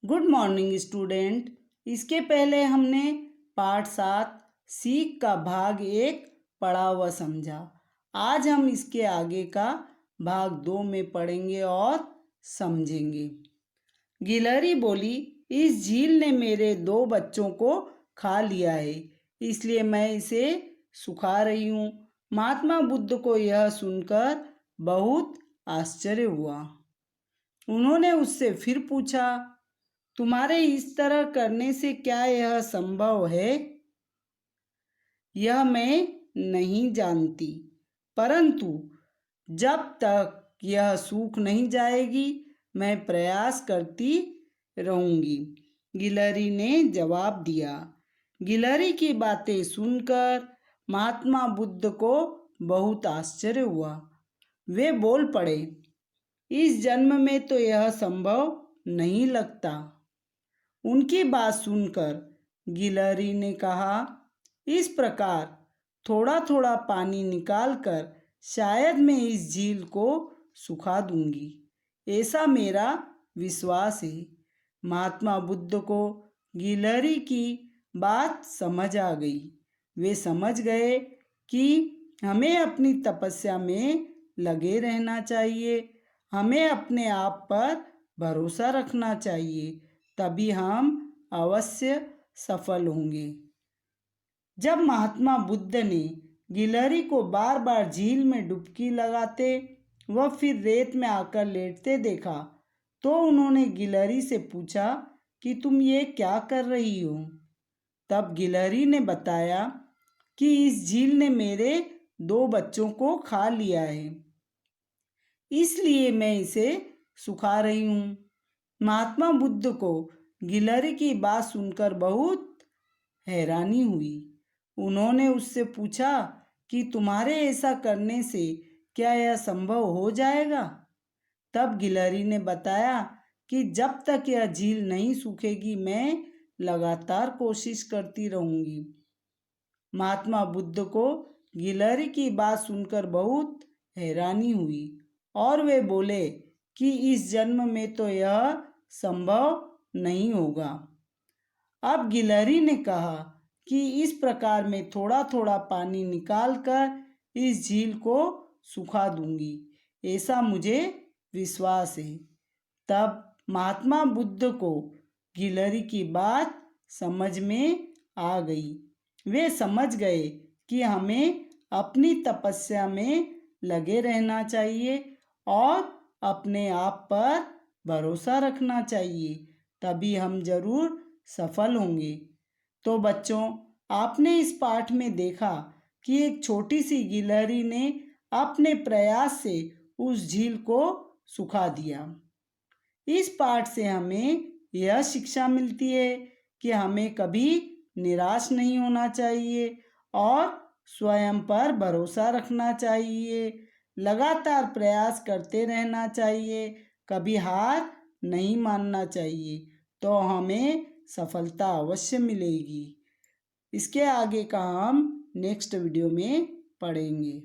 Good morning student. इसके पहले हमने पाठ 7 सीख का भाग 1 पढ़ा व समझा। आज हम इसके आगे का भाग 2 में पढ़ेंगे और समझेंगे। गिलहरी बोली, इस झील ने मेरे 2 बच्चों को खा लिया है, इसलिए मैं इसे सुखा रही हूँ। महात्मा बुद्ध को यह सुनकर बहुत आश्चर्य हुआ। उन्होंने उससे फिर पूछा, तुम्हारे इस तरह करने से क्या यह संभव है? यह मैं नहीं जानती, परंतु जब तक यह सूख नहीं जाएगी मैं प्रयास करती रहूंगी, गिलहरी ने जवाब दिया। गिलहरी की बातें सुनकर महात्मा बुद्ध को बहुत आश्चर्य हुआ। वे बोल पड़े, इस जन्म में तो यह संभव नहीं लगता। उनकी बात सुनकर गिलहरी ने कहा, इस प्रकार थोड़ा थोड़ा पानी निकालकर शायद मैं इस झील को सुखा दूंगी, ऐसा मेरा विश्वास है। महात्मा बुद्ध को गिलहरी की बात समझ आ गई। वे समझ गए कि हमें अपनी तपस्या में लगे रहना चाहिए, हमें अपने आप पर भरोसा रखना चाहिए, तभी हम अवश्य सफल होंगे। जब महात्मा बुद्ध ने गिलहरी को बार बार झील में डुबकी लगाते व फिर रेत में आकर लेटते देखा, तो उन्होंने गिलहरी से पूछा कि तुम ये क्या कर रही हो? तब गिलहरी ने बताया कि इस झील ने मेरे 2 बच्चों को खा लिया है, इसलिए मैं इसे सुखा रही हूँ। महात्मा बुद्ध को गिलहरी की बात सुनकर बहुत हैरानी हुई। उन्होंने उससे पूछा कि तुम्हारे ऐसा करने से क्या यह संभव हो जाएगा? तब गिलहरी ने बताया कि जब तक यह झील नहीं सूखेगी मैं लगातार कोशिश करती रहूंगी। महात्मा बुद्ध को गिलहरी की बात सुनकर बहुत हैरानी हुई और वे बोले कि इस जन्म में तो यह संभव नहीं होगा। अब गिलहरी ने कहा कि इस प्रकार मैं थोड़ा थोड़ा पानी निकालकर इस झील को सुखा दूंगी, ऐसा मुझे विश्वास है। तब महात्मा बुद्ध को गिलहरी की बात समझ में आ गई। वे समझ गए कि हमें अपनी तपस्या में लगे रहना चाहिए और अपने आप पर भरोसा रखना चाहिए, तभी हम जरूर सफल होंगे। तो बच्चों, आपने इस पाठ में देखा कि एक छोटी सी गिलहरी ने अपने प्रयास से उस झील को सुखा दिया। इस पाठ से हमें यह शिक्षा मिलती है कि हमें कभी निराश नहीं होना चाहिए और स्वयं पर भरोसा रखना चाहिए, लगातार प्रयास करते रहना चाहिए, कभी हार नहीं मानना चाहिए, तो हमें सफलता अवश्य मिलेगी। इसके आगे का हम नेक्स्ट वीडियो में पढ़ेंगे।